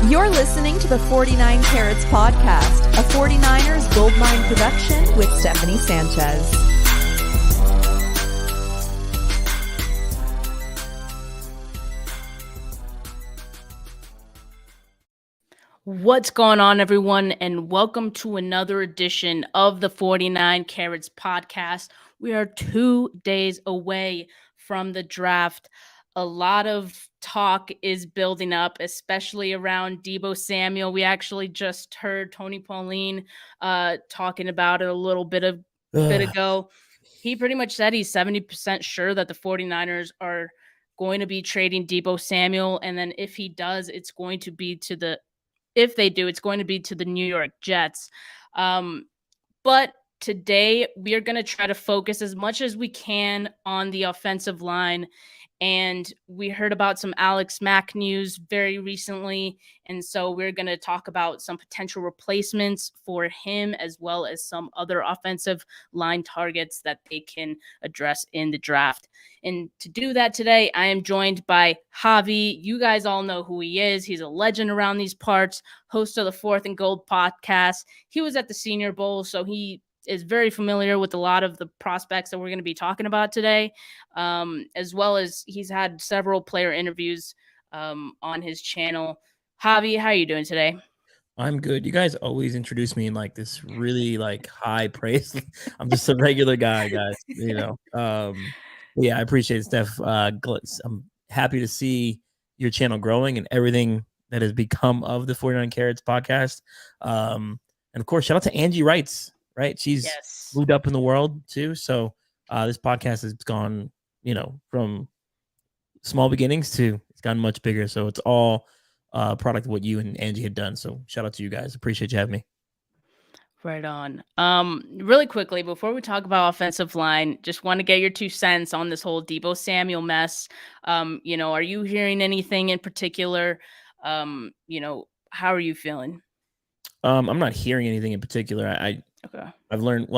You're listening to the 49 Carats podcast, a 49ers Goldmine production with Stephanie Sanchez. What's going on, everyone, and welcome to another edition of the 49 Carats podcast. We are 2 days away from the draft. A lot of talk is building up, especially around Deebo Samuel. We actually just heard Tony Pauline talking about it a little bit ago. He pretty much said he's 70% sure that the 49ers are going to be trading Deebo Samuel, and then if he does, it's going to be to the New York Jets. But today we are going to try to focus as much as we can on the offensive line. And we heard about some Alex Mack news very recently. And so we're going to talk about some potential replacements for him, as well as some other offensive line targets that they can address in the draft. And to do that today, I am joined by Javi. You guys all know who he is. He's a legend around these parts, host of the 4th and Gold podcast. He was at the Senior Bowl, so he is very familiar with a lot of the prospects that we're going to be talking about today, as well as he's had several player interviews on his channel. Javi, how are you doing today? I'm good. You guys always introduce me in like this really like high praise. I'm just a regular guy, guys. Yeah, I appreciate it, Steph. I'm happy to see your channel growing and everything that has become of the 49 Carats podcast. And of course, shout out to Angie Wrights. Right, she's moved up in the world too. So this podcast has gone, from small beginnings to it's gotten much bigger. So it's all product of what you and Angie had done. So shout out to you guys. Appreciate you having me. Right on. Really quickly, before we talk about offensive line, just want to get your 2 cents on this whole Deebo Samuel mess. Are you hearing anything in particular? How are you feeling? I'm not hearing anything in particular. I've learned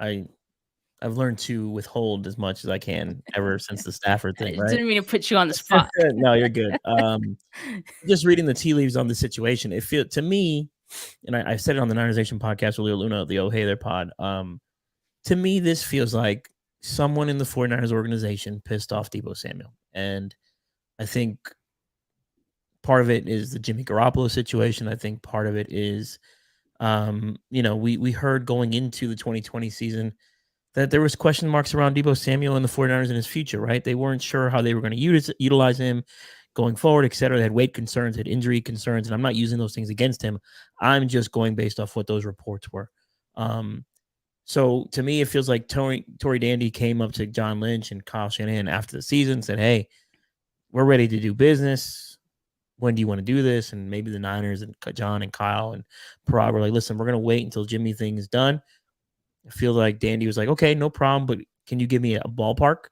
I've learned to withhold as much as I can ever since the Stafford thing. Right? Didn't mean to put you on the spot. No, you're good. Just reading the tea leaves on the situation, it feels to me, and I said it on the Niners Nation podcast with Leo Luna, the Oh Hey There pod. To me, this feels like someone in the 49ers organization pissed off Deebo Samuel, and I think part of it is the Jimmy Garoppolo situation. I think part of it is, we heard going into the 2020 season that there was question marks around Deebo Samuel and the 49ers in his future, right? They weren't sure how they were going to utilize him going forward, et cetera. They had weight concerns, had injury concerns, and I'm not using those things against him. I'm just going based off what those reports were. So to me, it feels like Tory Dandy came up to John Lynch and Kyle Shanahan after the season and said, hey, we're ready to do business. When do you want to do this? And maybe the Niners and John and Kyle and Parag were like, listen, we're going to wait until Jimmy thing is done. I feel like Dandy was like, okay, no problem, but can you give me a ballpark?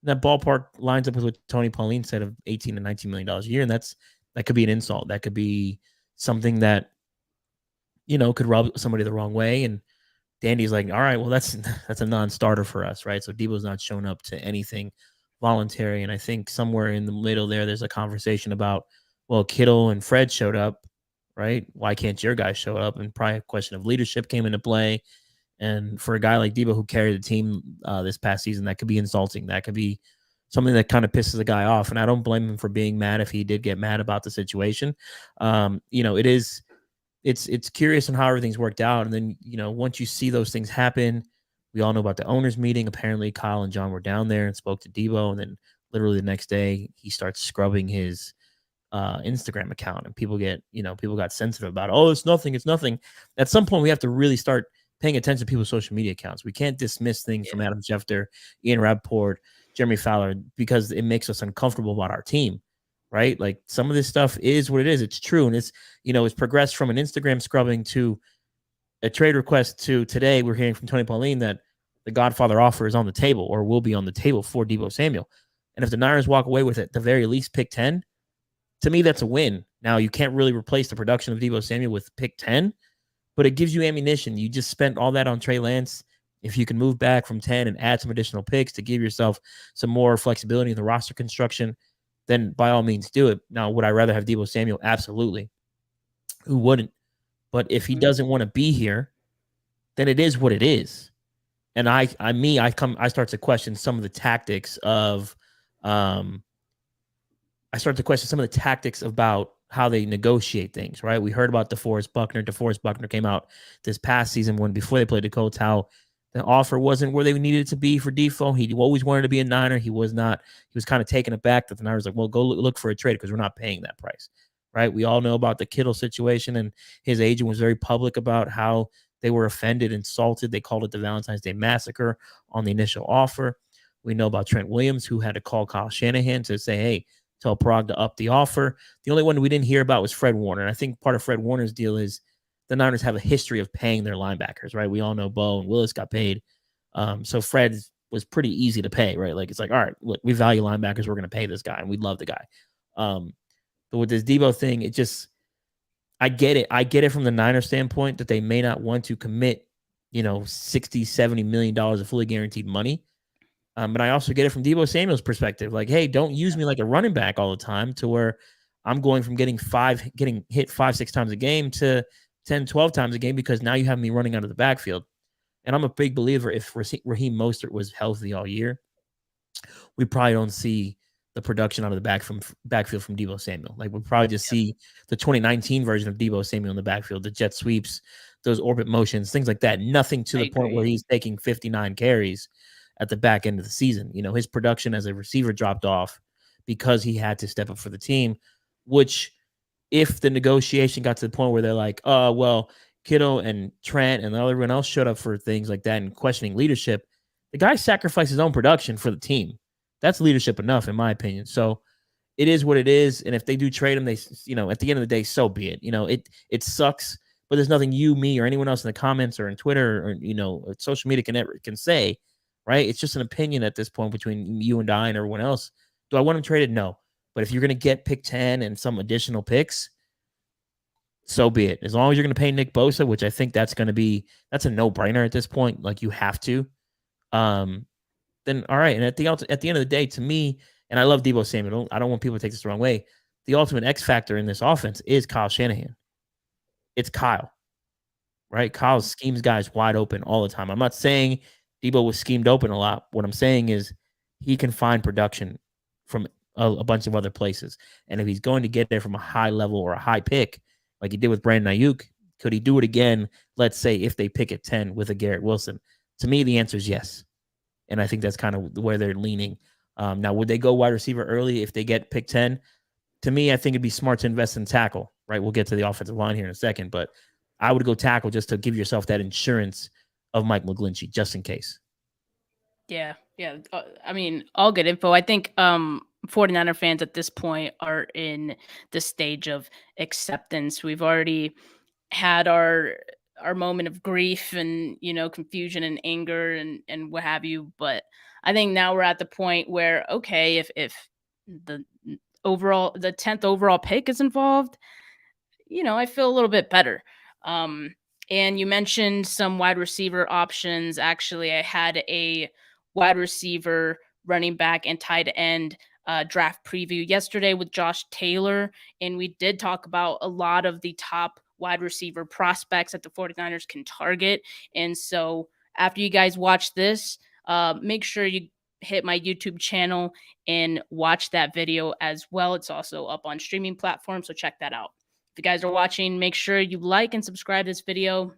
And that ballpark lines up with what Tony Pauline said of $18 to $19 million a year. And that could be an insult. That could be something that, could rub somebody the wrong way. And Dandy's like, all right, well, that's a non-starter for us, right? So Deebo's not shown up to anything voluntary. And I think somewhere in the middle there's a conversation about, well, Kittle and Fred showed up, right? Why can't your guys show up? And probably a question of leadership came into play. And for a guy like Deebo who carried the team this past season, that could be insulting. That could be something that kind of pisses a guy off. And I don't blame him for being mad if he did get mad about the situation. It's curious on how everything's worked out. And then, once you see those things happen, we all know about the owners meeting. Apparently Kyle and John were down there and spoke to Deebo. And then literally the next day he starts scrubbing his Instagram account, and people got sensitive about it. Oh, it's nothing. At some point we have to really start paying attention to people's social media accounts. We can't dismiss things from Adam Schefter, Ian Rappaport, Jeremy Fowler, because it makes us uncomfortable about our team, right? Like some of this stuff is what it is. It's true. And it's, it's progressed from an Instagram scrubbing to a trade request to today. We're hearing from Tony Pauline that the Godfather offer is on the table or will be on the table for Deebo Samuel. And if the Niners walk away with it, at the very least pick 10, to me, that's a win. Now, you can't really replace the production of Deebo Samuel with pick 10, but it gives you ammunition. You just spent all that on Trey Lance. If you can move back from 10 and add some additional picks to give yourself some more flexibility in the roster construction, then by all means do it. Now, would I rather have Deebo Samuel? Absolutely. Who wouldn't? But if he doesn't want to be here, then it is what it is. And I start to question some of the tactics of, I start to question some of the tactics about how they negotiate things, right? We heard about DeForest Buckner. DeForest Buckner came out this past season before they played the Colts, how the offer wasn't where they needed it to be for Defoe. He always wanted to be a Niner. He was not. He was kind of taken aback that the Niners were like, well, go look for a trade because we're not paying that price, right? We all know about the Kittle situation, and his agent was very public about how they were offended, insulted. They called it the Valentine's Day Massacre on the initial offer. We know about Trent Williams, who had to call Kyle Shanahan to say, hey, tell Prague to up the offer. The only one we didn't hear about was Fred Warner. And I think part of Fred Warner's deal is the Niners have a history of paying their linebackers, right? We all know Bo and Willis got paid. So Fred was pretty easy to pay, right? Like, it's like, all right, look, we value linebackers. We're going to pay this guy, and we love the guy. But with this Debo thing, it just, I get it. I get it from the Niners standpoint that they may not want to commit, $60, $70 million of fully guaranteed money. But I also get it from Deebo Samuel's perspective. Like, hey, don't use me like a running back all the time to where I'm going from getting hit 5-6 times a game to 10, 12 times a game because now you have me running out of the backfield. And I'm a big believer if Raheem Mostert was healthy all year, we probably don't see the production out of the backfield from Deebo Samuel. Like, we'll probably just see the 2019 version of Deebo Samuel in the backfield, the jet sweeps, those orbit motions, things like that. Nothing to the point where he's taking 59 carries at the back end of the season. His production as a receiver dropped off because he had to step up for the team, which if the negotiation got to the point where they're like, oh, well, Kittle and Trent and everyone else showed up for things like that and questioning leadership, the guy sacrificed his own production for the team. That's leadership enough, in my opinion. So it is what it is. And if they do trade him, they, at the end of the day, so be it. It sucks, but there's nothing you, me, or anyone else in the comments or in Twitter or, social media can say, right? It's just an opinion at this point between you and I and everyone else. Do I want him traded? No. But if you're going to get pick 10 and some additional picks, so be it. As long as you're going to pay Nick Bosa, which I think that's a no-brainer at this point. Like, you have to. Then all right. And at the end of the day, to me, and I love Deebo Samuel, I don't want people to take this the wrong way, the ultimate X factor in this offense is Kyle Shanahan. It's Kyle, right? Kyle schemes guys wide open all the time. I'm not saying Deebo was schemed open a lot. What I'm saying is he can find production from a bunch of other places. And if he's going to get there from a high level or a high pick, like he did with Brandon Ayuk, could he do it again, let's say, if they pick at 10 with a Garrett Wilson? To me, the answer is yes. And I think that's kind of where they're leaning. Now, would they go wide receiver early if they get pick 10? To me, I think it'd be smart to invest in tackle, right? We'll get to the offensive line here in a second, but I would go tackle just to give yourself that insurance of Mike McGlinchey, just in case. Yeah. I mean, all good info. I think 49er fans at this point are in the stage of acceptance. We've already had our moment of grief and, confusion and anger and what have you. But I think now we're at the point where, okay, if the 10th overall pick is involved, I feel a little bit better. And you mentioned some wide receiver options. Actually, I had a wide receiver, running back, and tight end draft preview yesterday with Josh Taylor. And we did talk about a lot of the top wide receiver prospects that the 49ers can target. And so after you guys watch this, make sure you hit my YouTube channel and watch that video as well. It's also up on streaming platforms, so check that out. If you guys are watching, make sure you like and subscribe to this video.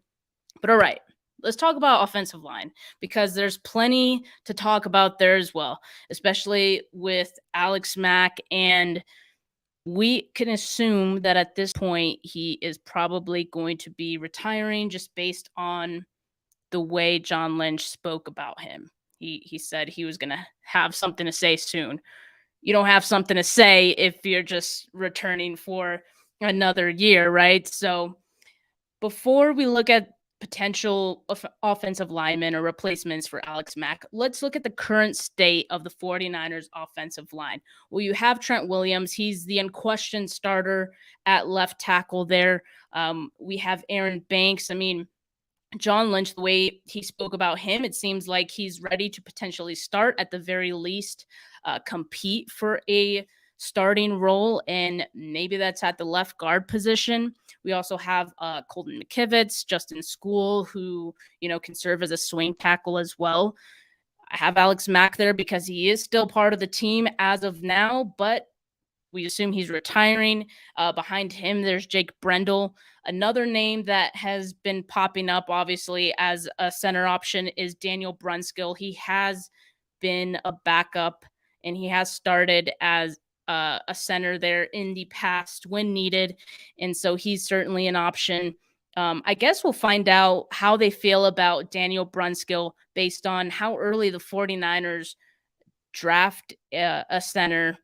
But all right, let's talk about offensive line, because there's plenty to talk about there as well, especially with Alex Mack. And we can assume that at this point, he is probably going to be retiring just based on the way John Lynch spoke about him. He said he was going to have something to say soon. You don't have something to say if you're just returning for another year, right? So before we look at potential offensive linemen or replacements for Alex Mack, let's look at the current state of the 49ers offensive line. Well, you have Trent Williams. He's the unquestioned starter at left tackle there. We have Aaron Banks. I mean, John Lynch, the way he spoke about him, it seems like he's ready to potentially start, at the very least, compete for a starting role, and maybe that's at the left guard position. We also have Colton McKivitz, Justin School, who, can serve as a swing tackle as well. I have Alex Mack there because he is still part of the team as of now, but we assume he's retiring. Behind him, there's Jake Brendel. Another name that has been popping up, obviously, as a center option is Daniel Brunskill. He has been a backup, and he has started as a center there in the past when needed. And so he's certainly an option. I guess we'll find out how they feel about Daniel Brunskill based on how early the 49ers draft a center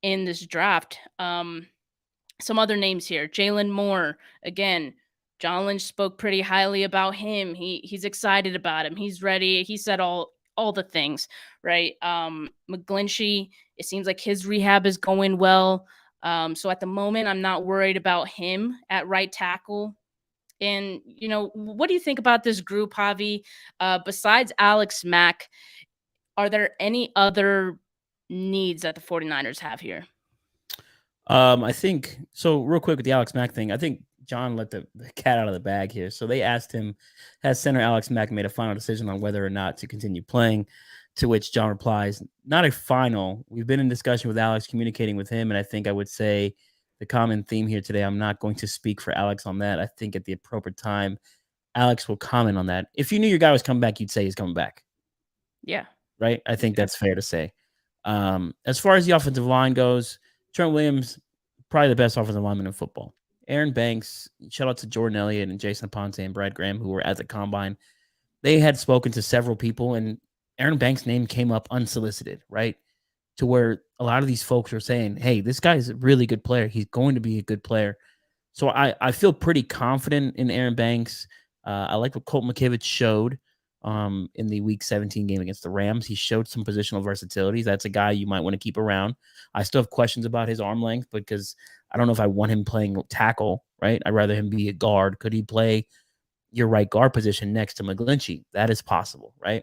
in this draft. Some other names here. Jalen Moore. Again, John Lynch spoke pretty highly about him. He's excited about him. He's ready. He said all the things, right? McGlinchey, it seems like his rehab is going well. So at the moment, I'm not worried about him at right tackle. And, what do you think about this group, Javi? Besides Alex Mack, are there any other needs that the 49ers have here? I think so. Real quick with the Alex Mack thing, I think John let the cat out of the bag here. So they asked him, has center Alex Mack made a final decision on whether or not to continue playing? To which John replies, not a final. We've been in discussion with Alex, communicating with him, and I think I would say the common theme here today, I'm not going to speak for Alex on that. I think at the appropriate time, Alex will comment on that. If you knew your guy was coming back, you'd say he's coming back. Yeah. Right? I think that's fair to say. As far as the offensive line goes, Trent Williams, probably the best offensive lineman in football. Aaron Banks, shout out to Jordan Elliott and Jason Aponte and Brad Graham, who were at the combine. They had spoken to several people, and Aaron Banks' name came up unsolicited, right? To where a lot of these folks are saying, hey, this guy is a really good player. He's going to be a good player. So I feel pretty confident in Aaron Banks. I like what Colt McKivitz showed in the Week 17 game against the Rams. He showed some positional versatility. That's a guy you might want to keep around. I still have questions about his arm length because I don't know if I want him playing tackle, right? I'd rather him be a guard. Could he play your right guard position next to McGlinchey? That is possible, right?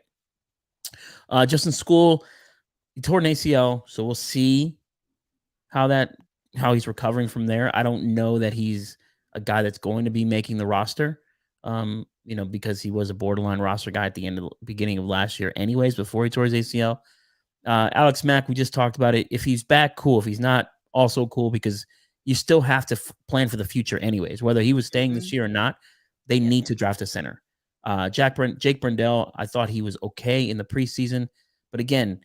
Justin School, he tore an ACL, so we'll see how he's recovering from there. I don't know that he's a guy that's going to be making the roster, because he was a borderline roster guy at the beginning of last year anyways, before he tore his ACL. Alex Mack, we just talked about it. If he's back, cool. If he's not, also cool, because you still have to plan for the future anyways. Whether he was staying this year or not, they need to draft a center. Jake Brendel, I thought he was okay in the preseason, but again,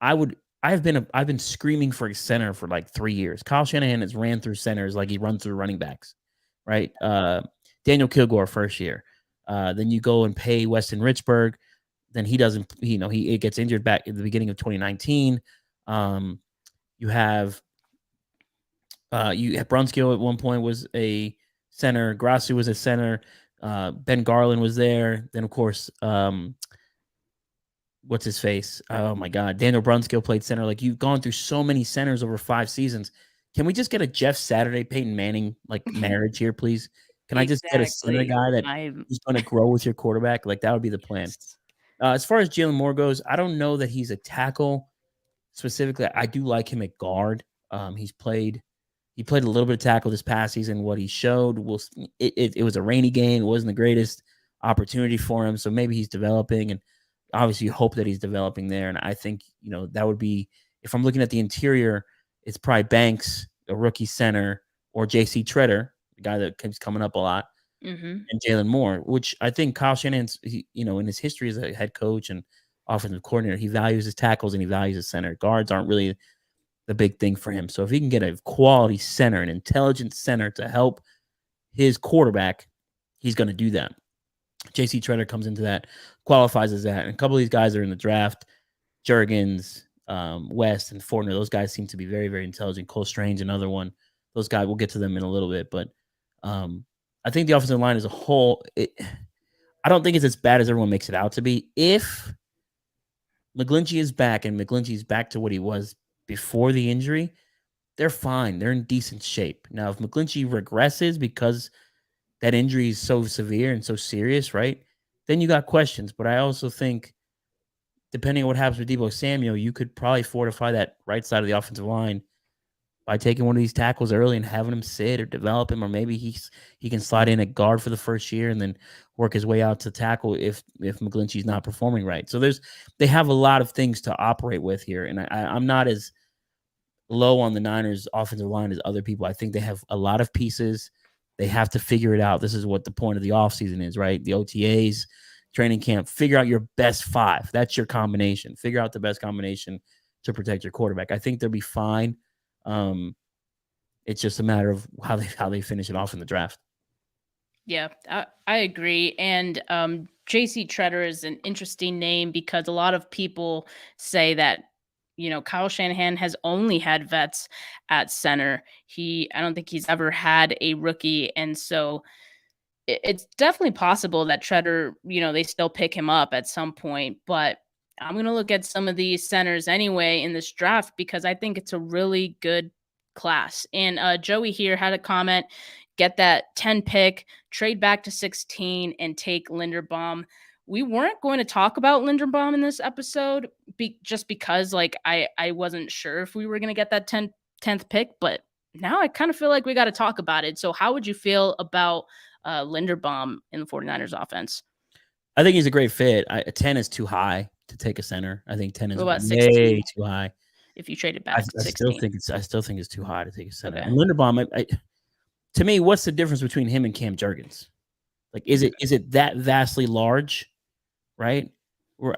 I've been screaming for a center for like 3 years. Kyle Shanahan has ran through centers like he runs through running backs, right? Daniel Kilgore first year. Then you go and pay Weston Richburg. Then he doesn't, he gets injured back at the beginning of 2019. You have Brunskill at one point was a center. Grassi was a center. Ben Garland was there. Then, of course, what's his face? Oh, my God. Daniel Brunskill played center. Like, you've gone through so many centers over 5 seasons. Can we just get a Jeff Saturday, Peyton Manning, marriage here, please? Can I just get a center guy who's going to grow with your quarterback? Like, that would be the plan. As far as Jalen Moore goes, I don't know that he's a tackle specifically. I do like him at guard. He played a little bit of tackle this past season. What he showed it was a rainy game. It wasn't the greatest opportunity for him. So maybe he's developing, and obviously you hope that he's developing there. And I think, that would be, if I'm looking at the interior, it's probably Banks, a rookie center, or JC Tretter, the guy that keeps coming up a lot, and Jalen Moore, which I think Kyle Shanahan's, in his history as a head coach and offensive coordinator, he values his tackles and he values his center. Guards aren't really the big thing for him. So if he can get a quality center, an intelligent center to help his quarterback, he's going to do that. JC Tretter comes into that, qualifies as that. And a couple of these guys are in the draft. Jergens, West, and Fortner. Those guys seem to be very, very intelligent. Cole Strange, another one. Those guys, we'll get to them in a little bit. But I think the offensive line as a whole, I don't think it's as bad as everyone makes it out to be. If McGlinchey is back and McGlinchey's back to what he was before the injury, they're fine. They're in decent shape. Now, if McGlinchey regresses because that injury is so severe and so serious, right, then you got questions. But I also think, depending on what happens with Deebo Samuel, you could probably fortify that right side of the offensive line by taking one of these tackles early and having him sit or develop him, or maybe he can slide in at guard for the first year and then work his way out to tackle if McGlinchey's not performing right. So they have a lot of things to operate with here, and I'm not as low on the Niners offensive line as other people. I think they have a lot of pieces. They have to figure it out. This is what the point of the offseason is, right? The OTAs, training camp, figure out your best 5. That's your combination. Figure out the best combination to protect your quarterback. I think they'll be fine. It's just a matter of how they finish it off in the draft. Yeah, I agree. And JC Tretter is an interesting name because a lot of people say that, Kyle Shanahan has only had vets at center. I don't think he's ever had a rookie. And so it's definitely possible that Tretter, they still pick him up at some point. But I'm going to look at some of these centers anyway in this draft because I think it's a really good class. And Joey here had a comment, get that 10 pick, trade back to 16 and take Linderbaum. We weren't going to talk about Linderbaum in this episode just because I wasn't sure if we were going to get that 10th pick, but now I kind of feel like we got to talk about it. So how would you feel about Linderbaum in the 49ers offense? I think he's a great fit. 10 is too high to take a center. I think 10 is way 16? too high. If you trade it back to 16. I still think it's too high to take a center. Okay. And Linderbaum, to me, what's the difference between him and Cam Jergens? Is it that vastly large, right? Or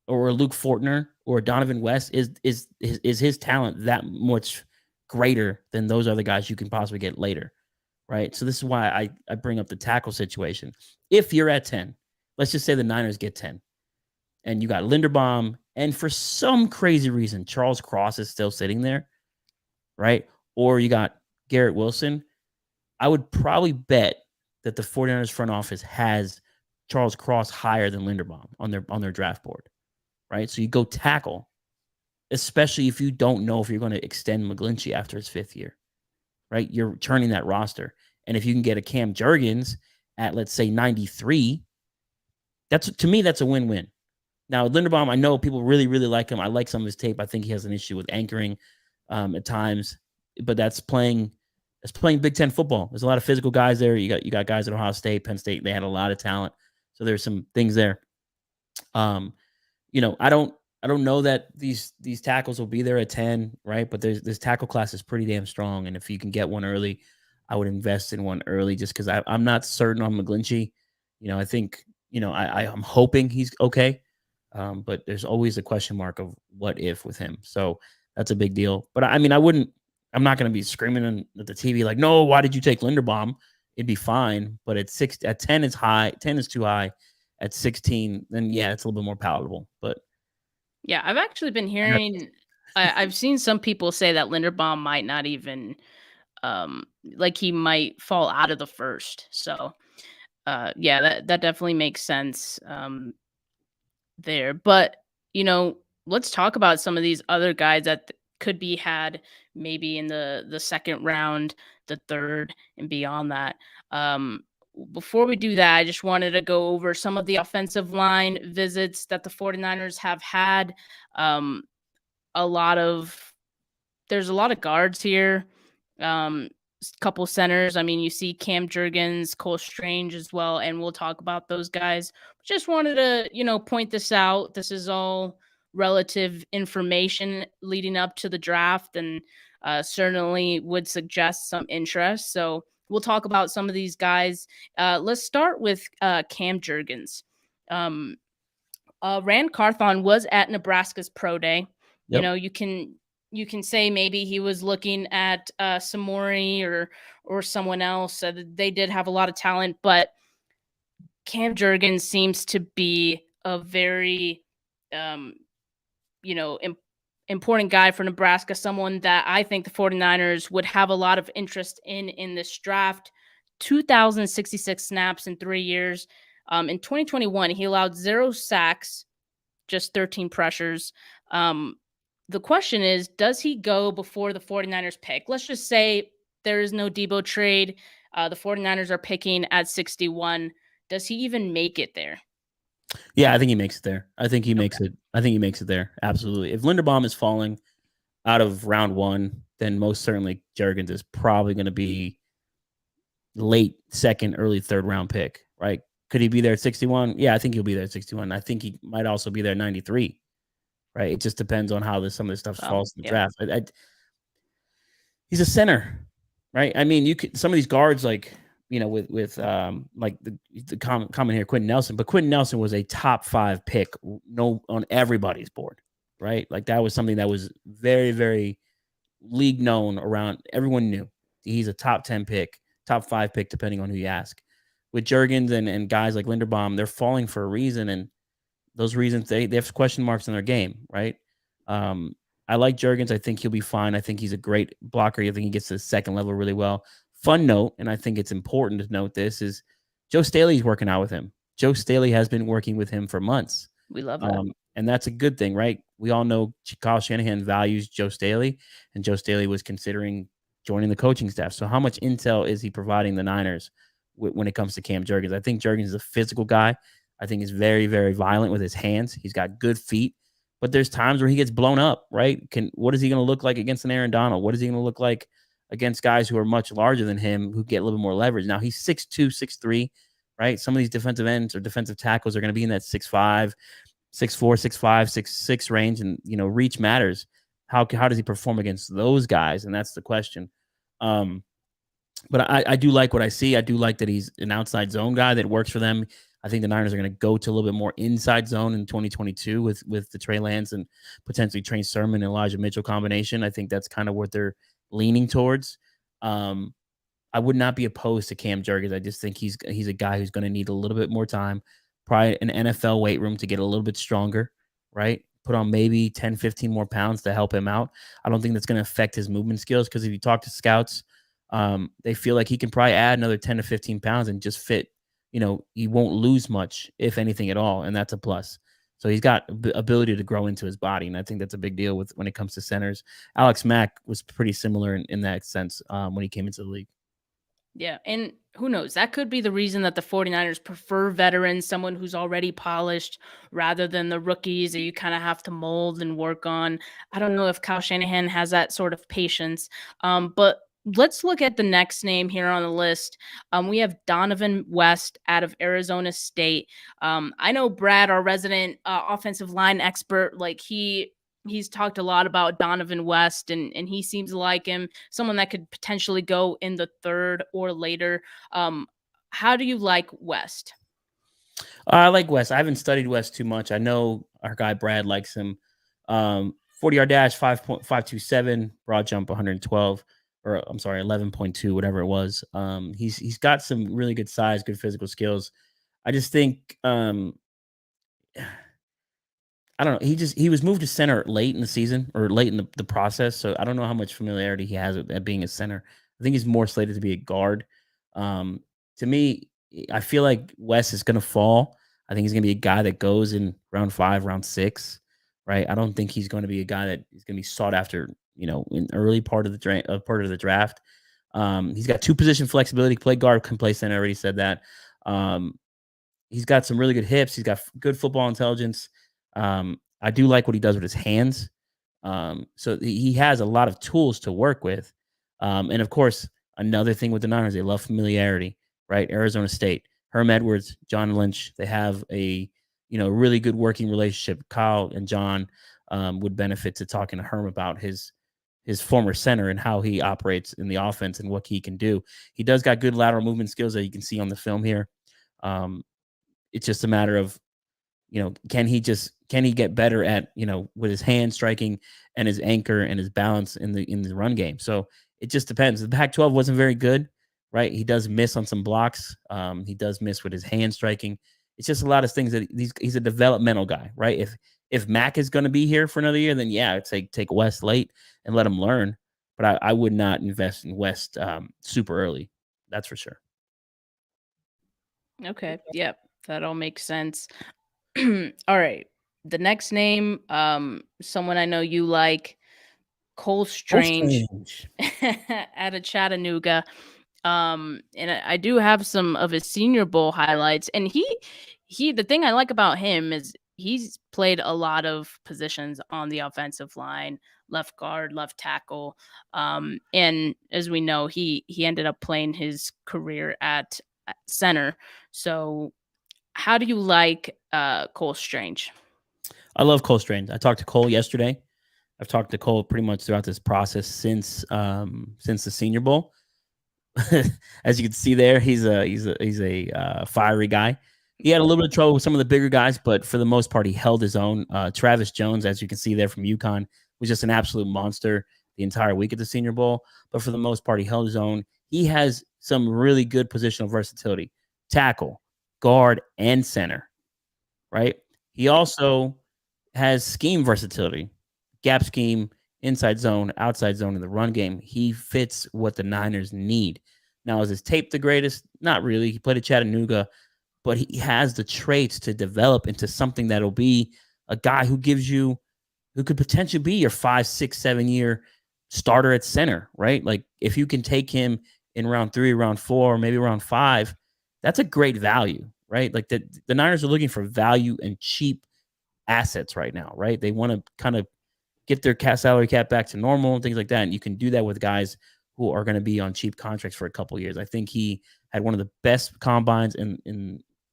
or Luke Fortner or Donovan West is his talent that much greater than those other guys you can possibly get later, right? So this is why I bring up the tackle situation. If you're at 10, let's just say the Niners get 10, and you got Linderbaum, and for some crazy reason, Charles Cross is still sitting there, right? Or you got Garrett Wilson, I would probably bet that the 49ers front office has Charles Cross higher than Linderbaum on their draft board, right? So you go tackle, especially if you don't know if you're going to extend McGlinchey after his 5th year, right? You're turning that roster. And if you can get a Cam Jergens at, let's say, 93, to me, that's a win-win. Now, Linderbaum, I know people really, really like him. I like some of his tape. I think he has an issue with anchoring at times, but that's playing Big Ten football. There's a lot of physical guys there. You got guys at Ohio State, Penn State. They had a lot of talent, so there's some things there. I don't know that these tackles will be there at 10, right? But this tackle class is pretty damn strong, and if you can get one early, I would invest in one early just because I'm not certain on McGlinchey. I think I'm hoping he's okay. But there's always a question mark of what if with him. So that's a big deal. But I'm not going to be screaming at the TV like, no, why did you take Linderbaum? It'd be fine. But at 10 is high. 10 is too high. At 16, then yeah, it's a little bit more palatable. But yeah, I've actually been hearing, I've seen some people say that Linderbaum might not even, he might fall out of the first. So yeah, that definitely makes sense. There, but let's talk about some of these other guys that could be had maybe in the second round, the third, and beyond that. Before we do that, I just wanted to go over some of the offensive line visits that the 49ers have had. There's a lot of guards here. Couple centers. I mean, you see Cam Jergens, Cole Strange as well, and we'll talk about those guys. Just wanted to, point this out. This is all relative information leading up to the draft, and certainly would suggest some interest. So we'll talk about some of these guys. Let's start with Cam Jergens. Rand Carthon was at Nebraska's Pro Day. Yep. You can say maybe he was looking at Samori or someone else. They did have a lot of talent, but Cam Jergens seems to be a very, important guy for Nebraska, someone that I think the 49ers would have a lot of interest in this draft. 2,066 snaps in 3 years. In 2021, he allowed 0 sacks, just 13 pressures. The question is, does he go before the 49ers pick? Let's just say there is no Debo trade. The 49ers are picking at 61. Does he even make it there? Yeah, I think he makes it there. I think he makes it there. Absolutely. If Linderbaum is falling, out of round one, then most certainly Jergens is probably going to be late second, early third round pick, right? Could he be there at 61? Yeah, I think he'll be there at 61. I think he might also be there at 93, right? It just depends on how some of this stuff falls in the draft. He's a center, right? I mean, you could some of these guards like with like the comment here, Quentin Nelson, but Quentin Nelson was a top 5 pick, on everybody's board, right? Like that was something that was very, very league known around. Everyone knew he's a top 10 pick, top 5 pick, depending on who you ask. With Jergens and guys like Linderbaum, they're falling for a reason, and those reasons they have question marks in their game, right? I like Jergens. I think he'll be fine. I think he's a great blocker. I think he gets to the second level really well. Fun note, and I think it's important to note this, is Joe Staley's working out with him. Joe Staley has been working with him for months. We love that. And that's a good thing, right? We all know Kyle Shanahan values Joe Staley, and Joe Staley was considering joining the coaching staff. So how much intel is he providing the Niners when it comes to Cam Jergens? I think Jergens is a physical guy. I think he's very, very violent with his hands. He's got good feet, but there's times where he gets blown up, right? What is he going to look like against an Aaron Donald? What is he going to look like against guys who are much larger than him, who get a little bit more leverage? Now, he's 6'2", 6'3", right? Some of these defensive ends or defensive tackles are going to be in that 6'5", 6'4", 6'5", 6'6" range, and reach matters. How does he perform against those guys? And that's the question. But I do like what I see. I do like that he's an outside zone guy that works for them. I think the Niners are going to go to a little bit more inside zone in 2022 with the Trey Lance and potentially Trey Sermon and Elijah Mitchell combination. I think that's kind of what they're leaning towards. I would not be opposed to Cam Jergens. I just think he's a guy who's going to need a little bit more time, probably an NFL weight room to get a little bit stronger, right? Put on maybe 10, 15 more pounds to help him out. I don't think that's going to affect his movement skills, because if you talk to scouts, they feel like he can probably add another 10 to 15 pounds and just fit. He won't lose much, if anything at all, and that's a plus. So he's got ability to grow into his body, and I think that's a big deal when it comes to centers. Alex Mack was pretty similar in that sense when he came into the league. Yeah, and who knows? That could be the reason that the 49ers prefer veterans, someone who's already polished, rather than the rookies that you kind of have to mold and work on. I don't know if Kyle Shanahan has that sort of patience, but let's look at the next name here on the list. We have Donovan West out of Arizona State. I know Brad, our resident offensive line expert, like he's talked a lot about Donovan West, and he seems like him, someone that could potentially go in the third or later. How do you like West? I like West. I haven't studied West too much. I know our guy Brad likes him. 40-yard dash, 5.527, broad jump 112. Or I'm sorry, 11.2, whatever it was. He's got some really good size, good physical skills. I just think I don't know. He was moved to center late in the season, or late in the process. So I don't know how much familiarity he has with being a center. I think he's more slated to be a guard. To me, I feel like Wes is going to fall. I think he's going to be a guy that goes in round 5, round 6, right? I don't think he's going to be a guy that is going to be sought after, in early part of the draft. He's got 2 position flexibility, play guard, can play center. I already said that. He's got some really good hips. He's got good football intelligence. I do like what he does with his hands. So he has a lot of tools to work with. And of course, another thing with the Niners, they love familiarity, right? Arizona State, Herm Edwards, John Lynch, they have a, really good working relationship. Kyle and John would benefit to talking to Herm about his former center and how he operates in the offense and what he can do. He does got good lateral movement skills that you can see on the film here. It's just a matter of, can he get better at, with his hand striking and his anchor and his balance in the run game. So it just depends. The Pac-12 wasn't very good, right? He does miss on some blocks. He does miss with his hand striking. It's just a lot of things that he's a developmental guy, right? If Mack is going to be here for another year, then yeah, I'd say take West late and let him learn. But I would not invest in West super early. That's for sure. Okay. Yep. That all makes sense. All right. The next name, someone I know you like, Cole Strange. Out of Chattanooga. And I do have some of his Senior Bowl highlights. And the thing I like about him is he's played a lot of positions on the offensive line, left guard, left tackle. And as we know, he ended up playing his career at center. So how do you like Cole Strange? I love Cole Strange. I talked to Cole yesterday. I've talked to Cole pretty much throughout this process since the Senior Bowl. As you can see there, he's a fiery guy. He had a little bit of trouble with some of the bigger guys, but for the most part, he held his own. Travis Jones, as you can see there from UConn, was just an absolute monster the entire week at the Senior Bowl. But for the most part, he held his own. He has some really good positional versatility: tackle, guard, and center. Right. He also has scheme versatility, gap scheme, inside zone, outside zone in the run game. He fits what the Niners need. Now, is his tape the greatest? Not really. He played at Chattanooga, but he has the traits to develop into something that'll be a guy who could potentially be your 5, 6, 7 year starter at center, right? Like if you can take him in round 3, round 4, or maybe round 5, that's a great value, right? Like the Niners are looking for value and cheap assets right now, right? They want to kind of get their salary cap back to normal and things like that. And you can do that with guys who are going to be on cheap contracts for a couple of years. I think he had one of the best combines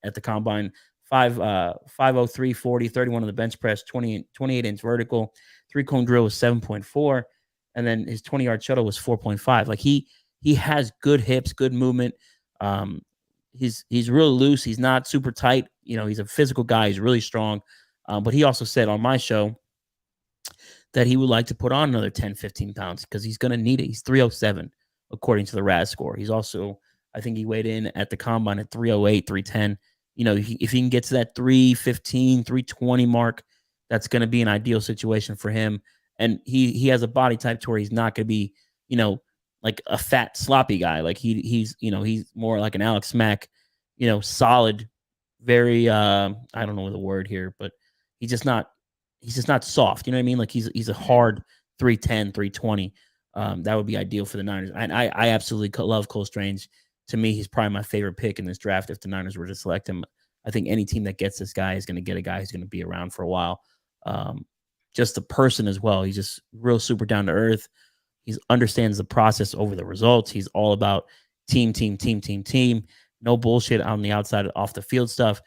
at the combine, 5.03 40, 31 on the bench press, 28 inch vertical, 3-cone drill was 7.4, and then his 20-yard shuttle was 4.5. Like he has good hips, good movement. He's real loose. He's not super tight. He's a physical guy. He's really strong. But he also said on my show that he would like to put on another 10, 15 pounds because he's going to need it. He's 307, according to the RAS score. He's also, I think he weighed in at the combine at 308, 310. If he can get to that 315, 320 mark, that's going to be an ideal situation for him. And he has a body type to where he's not going to be, like a fat, sloppy guy. Like he's more like an Alex Mack, solid, very, I don't know the word here, but he's just not soft. You know what I mean? Like he's a hard 310, 320. That would be ideal for the Niners. And I absolutely love Cole Strange. To me, he's probably my favorite pick in this draft if the Niners were to select him. I think any team that gets this guy is going to get a guy who's going to be around for a while. Just the person as well. He's just real super down to earth. He understands the process over the results. He's all about team. No bullshit on the outside, off the field stuff.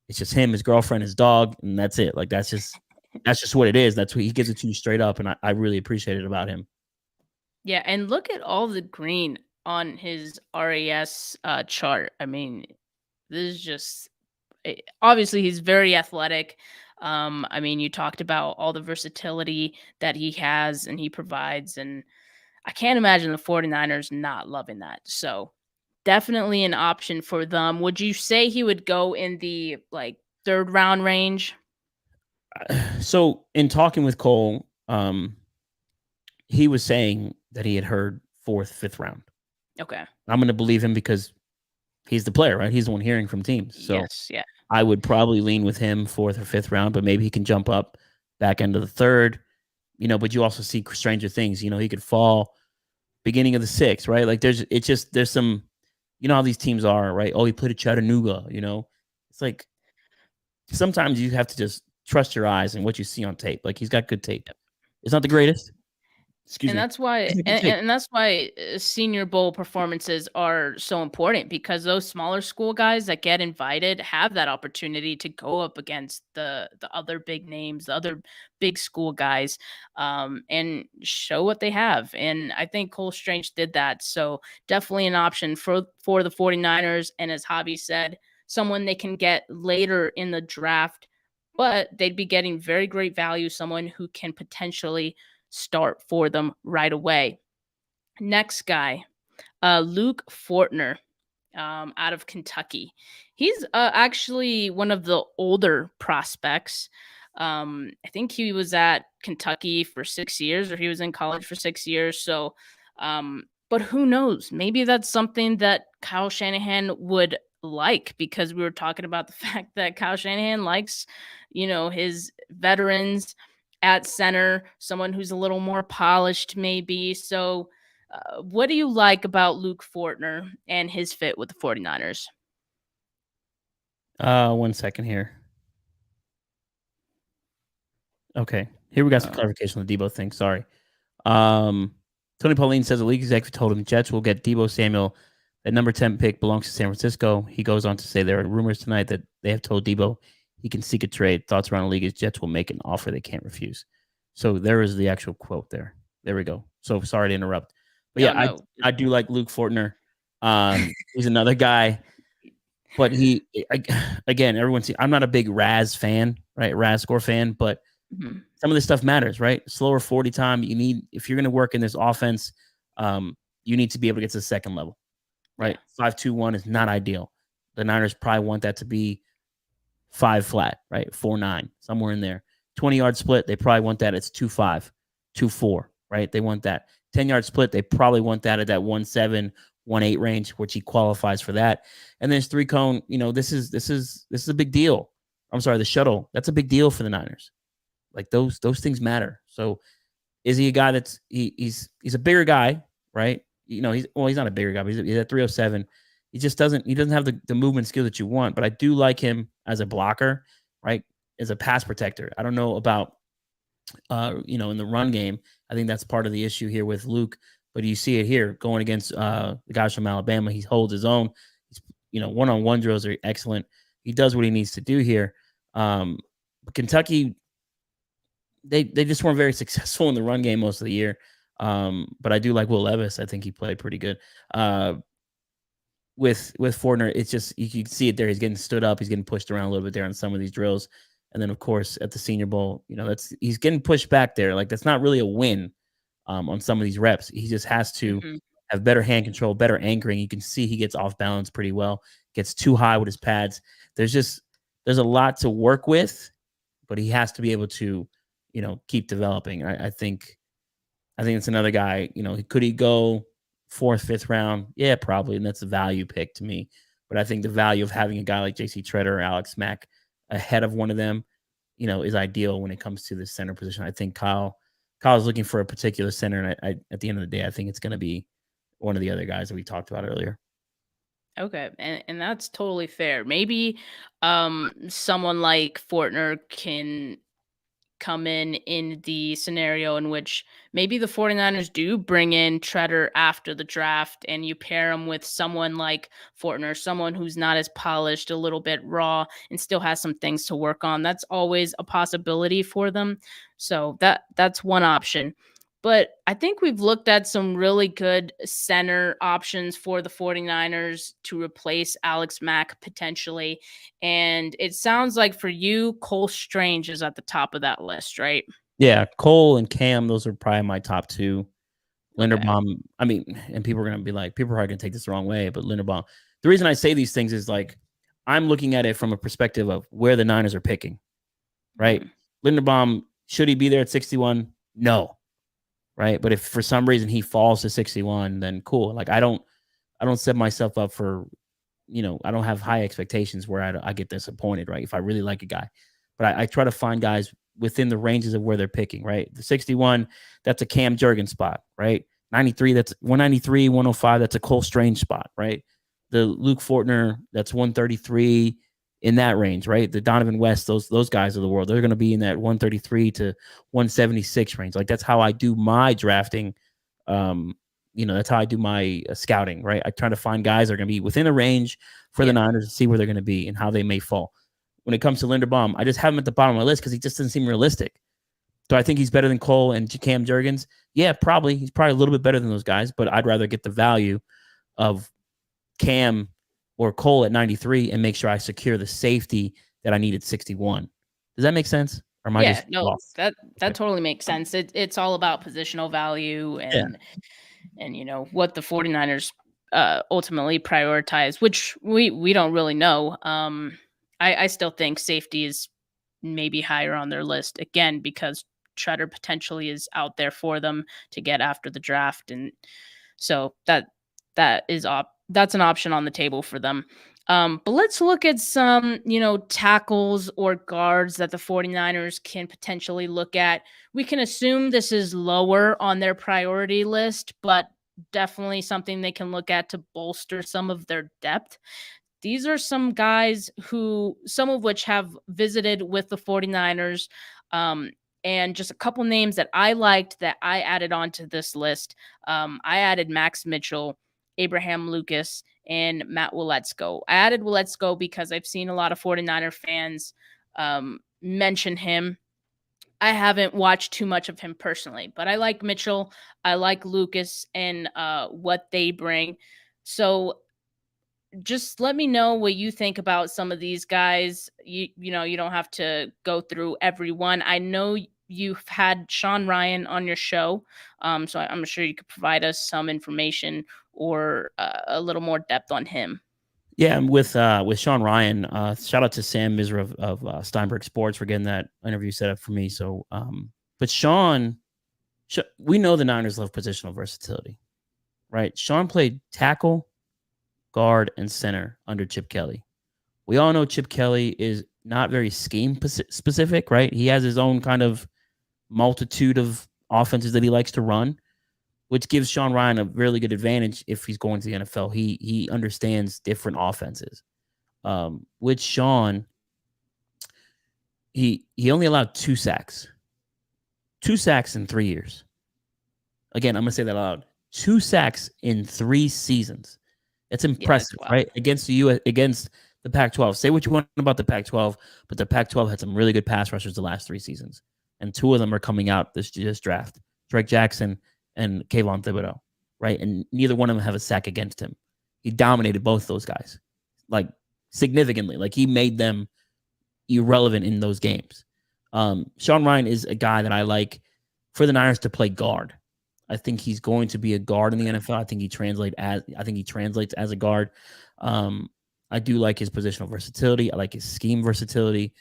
It's just him, his girlfriend, his dog, and that's it. Like that's just what it is. That's what he gives it to you straight up, and I really appreciate it about him. Yeah, and look at all the green on his RAS chart. I mean, this is just obviously he's very athletic. I mean, you talked about all the versatility that he has and he provides, and I can't imagine the 49ers not loving that. So definitely an option for them. Would you say he would go in the third round range? So in talking with Cole, he was saying that he had heard 4th, 5th round. Okay. I'm going to believe him because he's the player, right? He's the one hearing from teams. So yes, yeah. I would probably lean with him 4th or 5th round, but maybe he can jump up back end of the 3rd, but you also see stranger things. He could fall beginning of the 6th, right? Like there's some, how these teams are, right? Oh, he played at Chattanooga, it's like sometimes you have to just trust your eyes and what you see on tape. Like he's got good tape. It's not the greatest. Excuse me. That's why, and that's why Senior Bowl performances are so important, because those smaller school guys that get invited have that opportunity to go up against the other big names, the other big school guys, and show what they have. And I think Cole Strange did that. So definitely an option for the 49ers. And as Javi said, someone they can get later in the draft, but they'd be getting very great value, someone who can potentially start for them right away. Next guy, Luke Fortner, out of Kentucky. He's actually one of the older prospects. I think he was at Kentucky for 6 years, or he was in college for 6 years. So, but who knows? Maybe that's something that Kyle Shanahan would like, because we were talking about the fact that Kyle Shanahan likes, his veterans at center, someone who's a little more polished maybe. So what do you like about Luke Fortner and his fit with the 49ers? 1 second here. Okay. Here we got some clarification on the Debo thing. Sorry. Tony Pauline says the league executive told him Jets will get Deebo Samuel. That number 10 pick belongs to San Francisco. He goes on to say there are rumors tonight that they have told Deebo he can seek a trade. Thoughts around the league is Jets will make an offer they can't refuse. So there is the actual quote there. There we go. So sorry to interrupt. But yeah, No. I do like Luke Fortner. He's another guy. But again, everyone see I'm not a big Raz fan, right? Raz score fan, but some of this stuff matters, right? Slower 40 time. You need, if you're going to work in this offense, you need to be able to get to the second level, right? Yeah. 5-2-1 is not ideal. The Niners probably want that to be 5 flat, right? 4-9, somewhere in there. 20-yard split, they probably want that. It's 2-5, 2-4, right? They want that. 10-yard split, they probably want that at that 1-7, 1-8 range, which he qualifies for that. And then his 3-cone, this is a big deal. I'm sorry, the shuttle, that's a big deal for the Niners. Like those things matter. So is he a guy that's he's a bigger guy, right? He's not a bigger guy, but he's at 307. He doesn't have the movement skill that you want, but I do like him as a blocker, right? As a pass protector. I don't know about in the run game. I think that's part of the issue here with Luke, but you see it here going against the guys from Alabama. He holds his own. He's, one-on-one drills are excellent. He does what he needs to do here. But Kentucky, they just weren't very successful in the run game most of the year. But I do like Will Levis. I think he played pretty good. With Fortner, it's just you can see it there. He's getting stood up. He's getting pushed around a little bit there on some of these drills. And then, of course, at the Senior Bowl, he's getting pushed back there. Like, that's not really a win on some of these reps. He just has to have better hand control, better anchoring. You can see he gets off balance pretty well, gets too high with his pads. There's a lot to work with, but he has to be able to, keep developing. I think it's another guy. Could he go 4th, 5th round? Yeah, probably, and that's a value pick to me. But I think the value of having a guy like J.C. Tretter or Alex Mack ahead of one of them, is ideal when it comes to the center position. I think Kyle's looking for a particular center, and at the end of the day, I think it's going to be one of the other guys that we talked about earlier. Okay, and that's totally fair. Maybe someone like Fortner can come in the scenario in which maybe the 49ers do bring in Tretter after the draft and you pair him with someone like Fortner, someone who's not as polished, a little bit raw, and still has some things to work on. That's always a possibility for them. So that's one option. But I think we've looked at some really good center options for the 49ers to replace Alex Mack potentially. And it sounds like for you, Cole Strange is at the top of that list, right? Yeah, Cole and Cam, those are probably my top 2. Linderbaum, and people are going to be like, people are going to take this the wrong way, but Linderbaum. The reason I say these things is like, I'm looking at it from a perspective of where the Niners are picking, right? Linderbaum, should he be there at 61? No. Right. But if for some reason he falls to 61, then cool. Like I don't set myself up for, I don't have high expectations where I get disappointed, right? If I really like a guy, but I try to find guys within the ranges of where they're picking, right? The 61, that's a Cam Jergens spot, right? 93, that's 193, 105, that's a Cole Strange spot, right? The Luke Fortner, that's 133 in that range, right? The Donovan West, those guys of the world, they're going to be in that 133 to 176 range. Like that's how I do my drafting. That's how I do my scouting, right? I try to find guys that are going to be within a range for the Niners to see where they're going to be and how they may fall. When it comes to Linderbaum, I just have him at the bottom of my list because he just doesn't seem realistic. Do I think he's better than Cole and Cam Jergens? Yeah, probably. He's probably a little bit better than those guys, but I'd rather get the value of Cam or Cole at 93 and make sure I secure the safety that I need at 61. Does that make sense? Or am I just lost? that totally makes sense. It's all about positional value and what the 49ers ultimately prioritize, which we don't really know. I still think safety is maybe higher on their list again because Tretter potentially is out there for them to get after the draft, and so that's an option on the table for them. But let's look at some, tackles or guards that the 49ers can potentially look at. We can assume this is lower on their priority list, but definitely something they can look at to bolster some of their depth. These are some guys who, some of which have visited with the 49ers. And just a couple names that I liked that I added onto this list. I added Max Mitchell, Abraham Lucas, and Matt Waletzko. I added Waletzko because I've seen a lot of 49er fans mention him. I haven't watched too much of him personally, but I like Mitchell. I like Lucas and what they bring. So just let me know what you think about some of these guys. You know, you don't have to go through everyone. I know you've had Sean Ryan on your show, so I'm sure you could provide us some information or a little more depth on him. Yeah, I'm with Sean Ryan. Shout out to Sam Miser of Steinberg Sports for getting that interview set up for me. So, but Sean, we know the Niners love positional versatility, right? Sean played tackle, guard, and center under Chip Kelly. We all know Chip Kelly is not very scheme specific, right? He has his own kind of multitude of offenses that he likes to run, which gives Sean Ryan a really good advantage if he's going to the NFL. He understands different offenses. With Sean, he only allowed 2 sacks. 2 sacks in 3 years. Again, I'm going to say that loud. 2 sacks in 3 seasons. That's impressive, right? Against the Pac-12. Say what you want about the Pac-12, but the Pac-12 had some really good pass rushers the last 3 seasons. And 2 of them are coming out this draft. Drake Jackson and Kayvon Thibodeau, right? And neither one of them have a sack against him. He dominated both those guys, like significantly. Like he made them irrelevant in those games. Sean Ryan is a guy that I like for the Niners to play guard. I think he's going to be a guard in the NFL. I think he translates as a guard. I do like his positional versatility. I like his scheme versatility.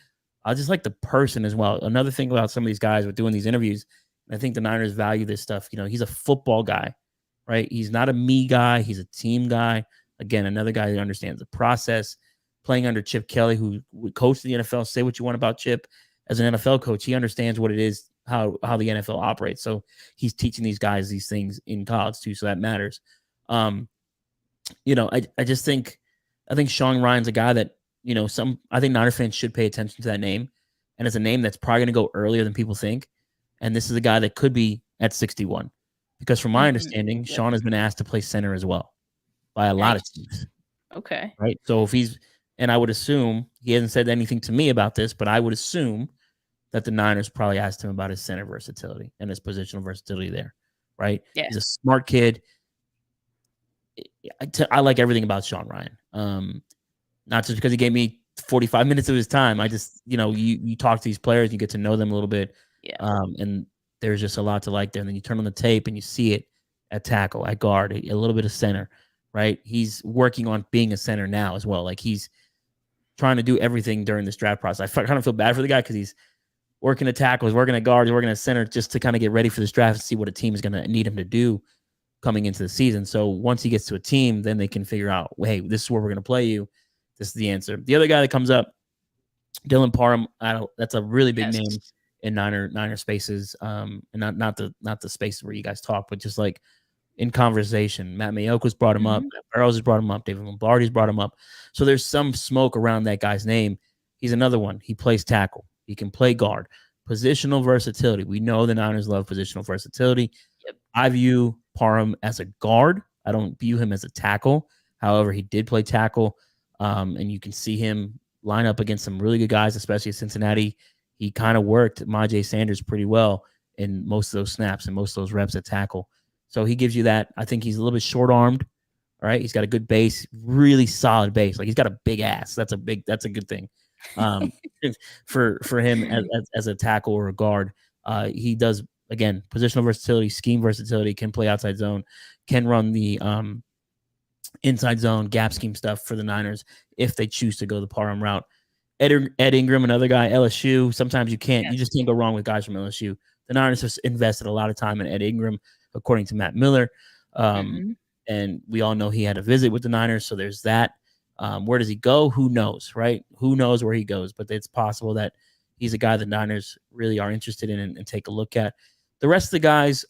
I just like the person as well. Another thing about some of these guys with doing these interviews, and I think the Niners value this stuff. You know, he's a football guy, right? He's not a me guy. He's a team guy. Again, another guy that understands the process. Playing under Chip Kelly, who would coach the NFL. Say what you want about Chip. As an NFL coach, he understands what it is, how the NFL operates. So he's teaching these guys these things in college too. So that matters. You know, I think Sean Ryan's a guy that, you know, I think Niner fans should pay attention to that name. And it's a name that's probably going to go earlier than people think. And this is a guy that could be at 61. Because from my understanding, Sean has been asked to play center as well by a lot of teams. Okay. Right. So and I would assume, he hasn't said anything to me about this, but I would assume that the Niners probably asked him about his center versatility and his positional versatility there. Right. Yeah. He's a smart kid. I like everything about Sean Ryan. Not just because he gave me 45 minutes of his time. I just, you know, you talk to these players, you get to know them a little bit. Yeah. And there's just a lot to like there. And then you turn on the tape and you see it at tackle, at guard, a little bit of center, right? He's working on being a center now as well. Like he's trying to do everything during this draft process. I kind of feel bad for the guy because he's working at tackle, he's working at guard, he's working at center just to kind of get ready for this draft and see what a team is going to need him to do coming into the season. So once he gets to a team, then they can figure out, hey, this is where we're going to play you. This is the answer. The other guy that comes up, Dylan Parham, that's a really big name in Niner spaces, and not the spaces where you guys talk, but just like in conversation. Matt Mayoko's brought him up. Burrows has brought him up. David Lombardi's brought him up. So there's some smoke around that guy's name. He's another one. He plays tackle. He can play guard. Positional versatility. We know the Niners love positional versatility. Yep. I view Parham as a guard. I don't view him as a tackle. However, he did play tackle, and you can see him line up against some really good guys, especially at Cincinnati. He kind of worked Myjai Sanders pretty well in most of those snaps and most of those reps at tackle. So he gives you that. I think he's a little bit short-armed. All right, he's got a good base, really solid base. Like he's got a big ass. That's a good thing. For him as a tackle or a guard, he does, again, positional versatility, scheme versatility, can play outside zone, can run the inside zone gap scheme stuff for the Niners if they choose to go the Parham route. Ed Ingram, another guy, LSU. Sometimes you just can't go wrong with guys from LSU. The Niners have invested a lot of time in Ed Ingram, according to Matt Miller. And we all know he had a visit with the Niners, so there's that. Where does he go? Who knows, right? Who knows where he goes? But it's possible that he's a guy the Niners really are interested in and take a look at. The rest of the guys,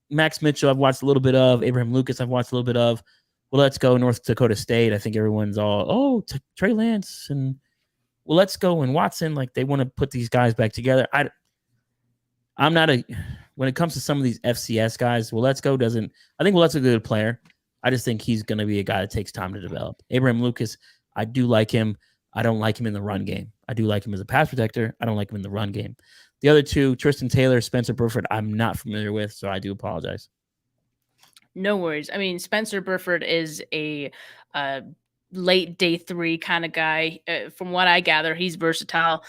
Max Mitchell, I've watched a little bit of. Abraham Lucas, I've watched a little bit of. Well, let's go North Dakota State. I think everyone's all, Trey Lance and let's go and Watson. Like they want to put these guys back together. I'm not when it comes to some of these FCS guys, I think Willet's a good player. I just think he's going to be a guy that takes time to develop. Abraham Lucas, I do like him. I don't like him in the run game. I do like him as a pass protector. I don't like him in the run game. The other two, Tristan Taylor, Spencer Burford, I'm not familiar with, so I do apologize. No worries. I mean, Spencer Burford is a late day 3 kind of guy. From what I gather, he's versatile.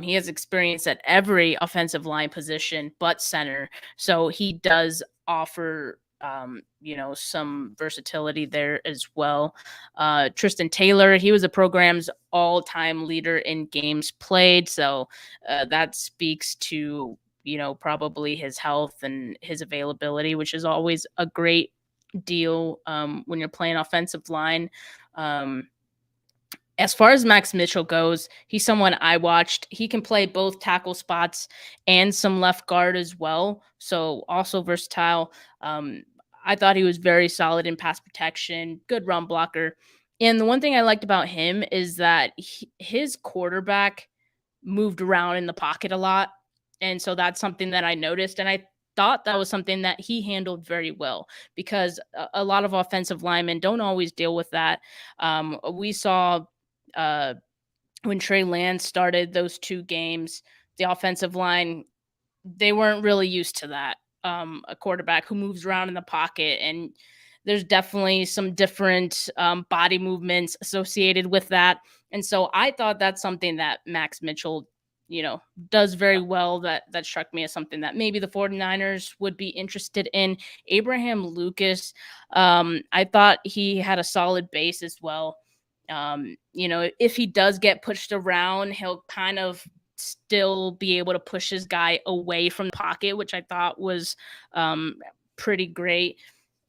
He has experience at every offensive line position but center. So he does offer, some versatility there as well. Tristan Taylor, he was the program's all-time leader in games played. So that speaks to, probably his health and his availability, which is always a great deal when you're playing offensive line. As far as Max Mitchell goes, he's someone I watched. He can play both tackle spots and some left guard as well. So also versatile. I thought he was very solid in pass protection, good run blocker. And the one thing I liked about him is that his quarterback moved around in the pocket a lot. And so that's something that I noticed. And I thought that was something that he handled very well, because a lot of offensive linemen don't always deal with that. We saw when Trey Lance started those 2 games, the offensive line, they weren't really used to that. A quarterback who moves around in the pocket, and there's definitely some different body movements associated with that. And so I thought that's something that Max Mitchell, does very well. That struck me as something that maybe the 49ers would be interested in. Abraham Lucas, I thought he had a solid base as well. If he does get pushed around, he'll kind of still be able to push his guy away from the pocket, which I thought was pretty great.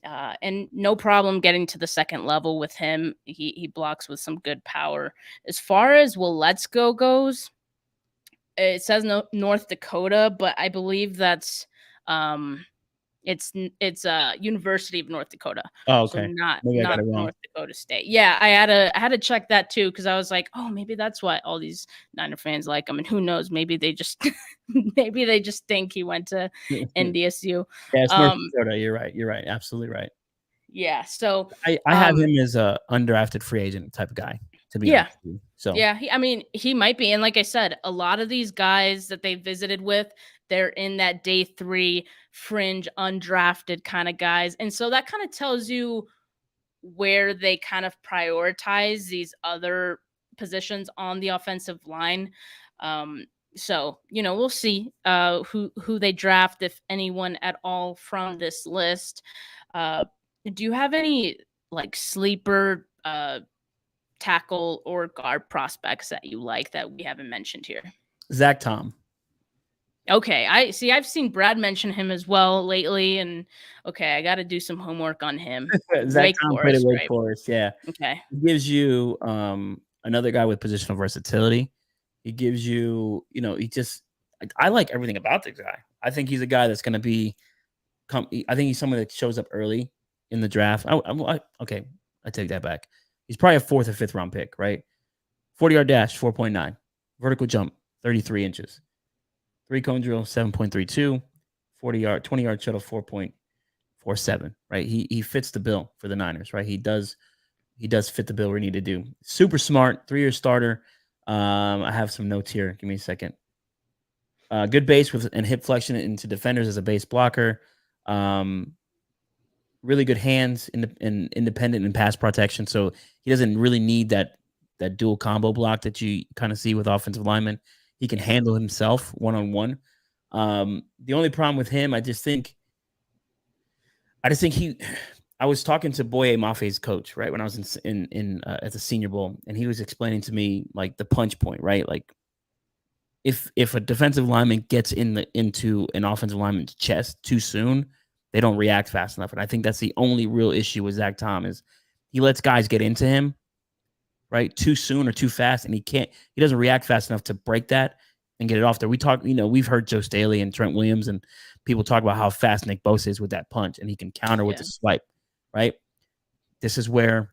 And no problem getting to the second level with him. He blocks with some good power. As far as Willetsko goes, it says North Dakota, but I believe that's it's University of North Dakota. Oh, okay. So not North Dakota State. Yeah, I had to check that too, because I was like, oh, maybe that's why all these Niner fans like him, and who knows, maybe they just think he went to NDSU. Yeah, it's North Dakota. You're right. Absolutely right. Yeah. So I have him as a undrafted free agent type of guy, to be honest with you. So yeah, he might be. And like I said, a lot of these guys that they visited with, they're in that day 3 fringe undrafted kind of guys. And so that kind of tells you where they kind of prioritize these other positions on the offensive line. So, we'll see who they draft, if anyone at all from this list. Do you have any sleeper tackle or guard prospects that you like that we haven't mentioned here? Zach Tom. Okay, I've seen Brad mention him as well lately, and okay, I got to do some homework on him. Zach Tom played at Wake Forest, yeah. Okay. He gives you another guy with positional versatility. He gives you, I like everything about this guy. I think he's a guy that's going to be I think he's someone that shows up early in the draft. Okay, I take that back. He's probably a 4th or 5th round pick, right? 40-yard dash, 4.9. Vertical jump, 33 inches. 3-cone drill, 7.32. 20-yard shuttle, 4.47, right? He fits the bill for the Niners, right? He does fit the bill we need to do. Super smart, 3-year starter. I have some notes here. Give me a second. Good base and hip flexion into defenders as a base blocker. Really good hands and independent in pass protection. So he doesn't really need that dual combo block that you kind of see with offensive linemen. He can handle himself one-on-one. The only problem with him, I was talking to Boye Mafe's coach, right, when I was in at the Senior Bowl, and he was explaining to me the punch point, right? If a defensive lineman gets into an offensive lineman's chest too soon, they don't react fast enough. And I think that's the only real issue with Zach Tom is he lets guys get into him, right, too soon or too fast, and he doesn't react fast enough to break that and get it off there. We've heard Joe Staley and Trent Williams and people talk about how fast Nick Bosa is with that punch, and he can counter with the swipe, right? This is where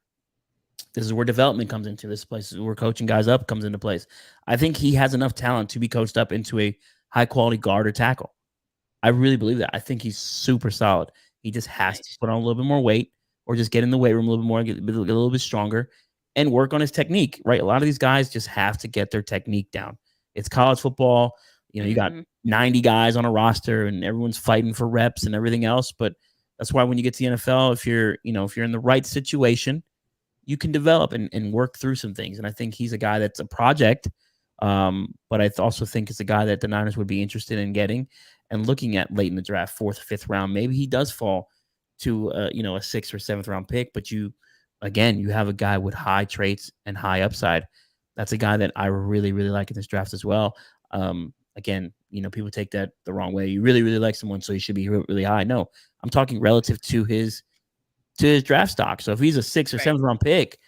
development comes into this place. Where coaching guys up comes into place. I think he has enough talent to be coached up into a high quality guard or tackle. I really believe that. I think he's super solid. He just has to put on a little bit more weight, or just get in the weight room a little bit more, get a little bit stronger, and work on his technique, right? A lot of these guys just have to get their technique down. It's college football. You got 90 guys on a roster and everyone's fighting for reps and everything else. But that's why when you get to the NFL, if you're in the right situation, you can develop and work through some things. And I think he's a guy that's a project. But I also think it's a guy that the Niners would be interested in getting and looking at late in the draft, 4th, 5th round. Maybe he does fall to a 6th or 7th round pick, but you have a guy with high traits and high upside. That's a guy that I really, really like in this draft as well. Again, people take that the wrong way. You really, really like someone, so he should be really high. No, I'm talking relative to his draft stock. So if he's a 6th or 7th round pick,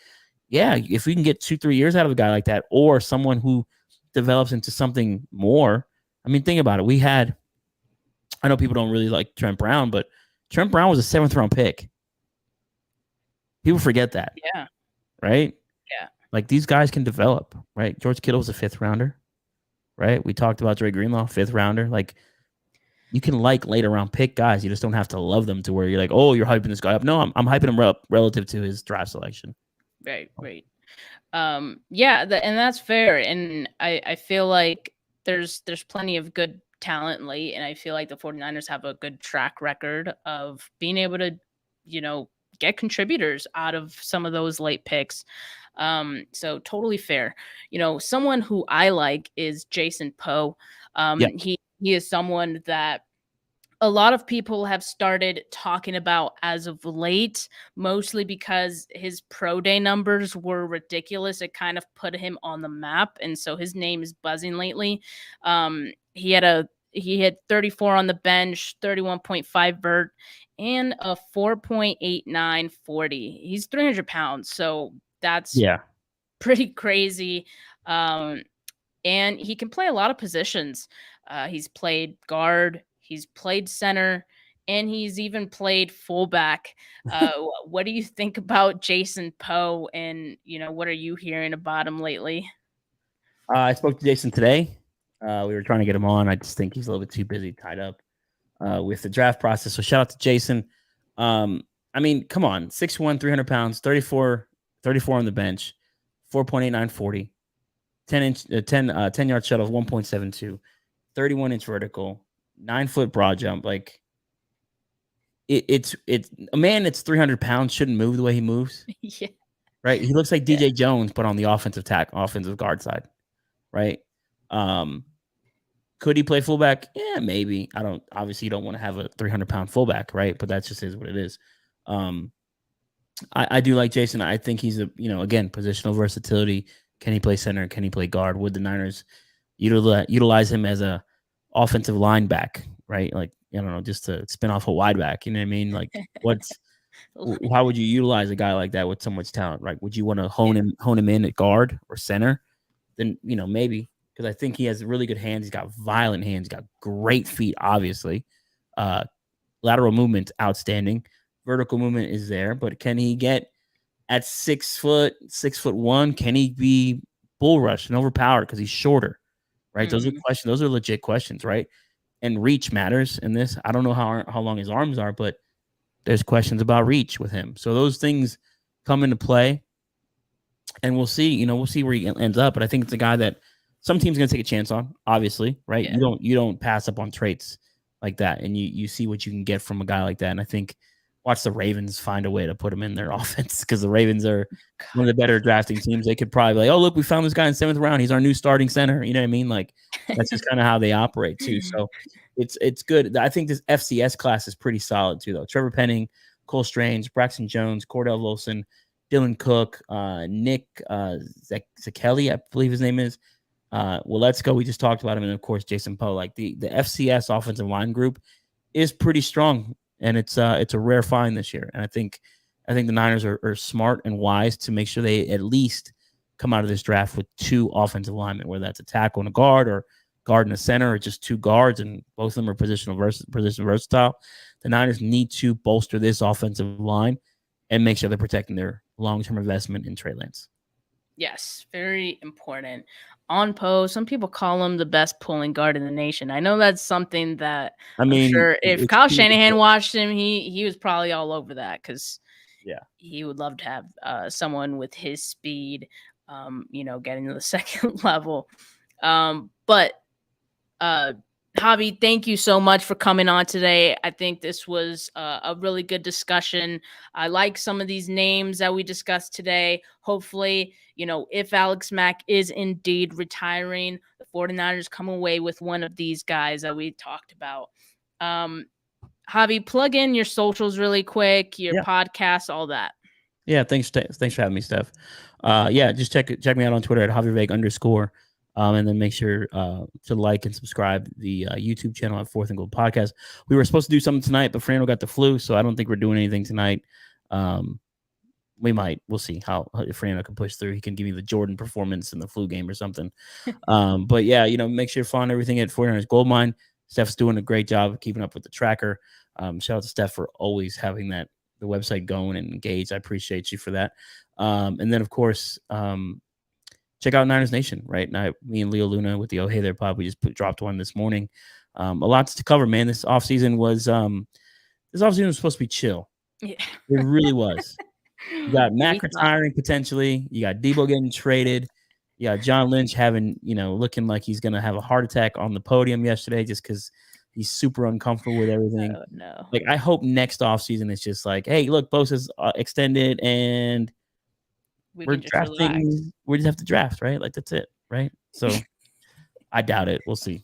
yeah, if we can get 2-3 years out of a guy like that, or someone who develops into something more. I mean, think about it. I know people don't really like Trent Brown, but Trent Brown was a 7th round pick. People forget that. Yeah. Right? Yeah. Like, these guys can develop, right? George Kittle was a 5th rounder, right? We talked about Dre Greenlaw, 5th rounder. Like, you can like later round pick guys. You just don't have to love them to where you're like, oh, you're hyping this guy up. No, I'm hyping him up relative to his draft selection. Right. Yeah, and that's fair. And I feel like there's plenty of good talent late, and I feel like the 49ers have a good track record of being able to, get contributors out of some of those late picks. So totally fair. Someone who I like is Jason Poe. He is someone that a lot of people have started talking about as of late, mostly because his pro day numbers were ridiculous. It kind of put him on the map, and so his name is buzzing lately. He had 34 on the bench, 31.5 vert, and a 4.89 40. He's 300 pounds, so that's pretty crazy. And he can play a lot of positions. He's played guard, he's played center, and he's even played fullback. What do you think about Jason Poe, and what are you hearing about him lately? I spoke to Jason today. We were trying to get him on. I just think he's a little bit too busy, tied up with the draft process. So shout out to Jason. I mean, come on, 6'1", 300 pounds, 34 on the bench, 4.89 40, 10-yard shuttle, 1.72, 31-inch vertical, 9-foot broad jump. Like, it's a man that's 300 pounds shouldn't move the way he moves. Yeah. Right. He looks like DJ Jones, but on the offensive guard side. Right. Could he play fullback? Yeah, maybe. Obviously you don't want to have a 300-pound fullback, right? But that's just what it is. I do like Jason. I think he's again, positional versatility. Can he play center? Can he play guard? Would the Niners utilize him as a offensive line back, right? Like, I don't know, just to spin off a wide back. You know what I mean? Like, how would you utilize a guy like that with so much talent? Right? Would you want to hone him in at guard or center? Then, maybe, because I think he has really good hands. He's got violent hands. He's got great feet, obviously. Lateral movement, outstanding. Vertical movement is there, but can he get at 6'1"? Can he be bull rushed and overpowered because he's shorter? Right? Those are questions. Those are legit questions, right? And reach matters in this. I don't know how long his arms are, but there's questions about reach with him. So those things come into play, and we'll see. We'll see where he ends up. But I think it's a guy that some teams are going to take a chance on. Obviously, right? Yeah. You don't pass up on traits like that, and you see what you can get from a guy like that. And I think watch the Ravens find a way to put him in their offense, because the Ravens are one of the better drafting teams. They could probably be like, oh, look, we found this guy in 7th round. He's our new starting center. You know what I mean? Like, that's just kind of how they operate too. So it's good. I think this FCS class is pretty solid too, though. Trevor Penning, Cole Strange, Braxton Jones, Cordell Wilson, Dylan Cook, Nick Zekeli, I believe his name is. Well, let's go. We just talked about him. And of course, Jason Poe. Like, the FCS offensive line group is pretty strong. And it's a rare find this year. And I think the Niners are smart and wise to make sure they at least come out of this draft with 2 offensive linemen, whether that's a tackle and a guard, or guard and a center, or just 2 guards, and both of them are position versatile. The Niners need to bolster this offensive line and make sure they're protecting their long-term investment in Trey Lance. Yes, very important. On post, some people call him the best pulling guard in the nation. I know that's something that I I'm mean, sure if it's Kyle true. Shanahan watched him, he was probably all over that because Yeah. he would love to have someone with his speed, getting to the second level. But Javi, thank you so much for coming on today. I think this was a really good discussion. I like some of these names that we discussed today. Hopefully, if Alex Mack is indeed retiring, the 49ers come away with one of these guys that we talked about. Javi, plug in your socials really quick, your podcast, all that. Yeah, thanks for having me, Steph. Just check me out on Twitter at Javier Vega _. And then make sure to like and subscribe the YouTube channel at Fourth and Gold Podcast. We were supposed to do something tonight, but Fernando got the flu, so I don't think we're doing anything tonight. We might. We'll see how if Fernando can push through. He can give me the Jordan performance in the flu game or something. But yeah, make sure you're following everything at 49ers Goldmine. Steph's doing a great job of keeping up with the tracker. Shout out to Steph for always having the website going and engaged. I appreciate you for that. And then, of course, check out Niners Nation, right? Now, me and Leo Luna with the Oh Hey There pod, we just dropped one this morning. A lot to cover, man. This offseason was supposed to be chill. Yeah. It really was. You got Mack retiring potentially. You got Debo getting traded. You got John Lynch looking like he's going to have a heart attack on the podium yesterday just because he's super uncomfortable with everything. Oh, no. Like, I hope next offseason it's just like, hey, look, Bosa's extended and we're drafting. Relax. We just have to draft, right? Like, that's it, right? So I doubt it. We'll see.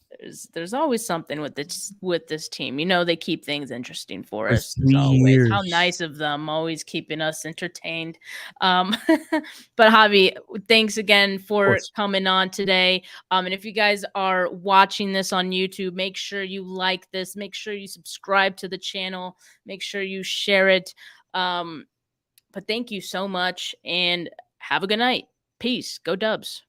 There's always something with this team. They keep things interesting for us. As always. How nice of them, always keeping us entertained. But Javi, thanks again for coming on today. And if you guys are watching this on YouTube, make sure you like this. Make sure you subscribe to the channel. Make sure you share it. But thank you so much and have a good night. Peace. Go Dubs.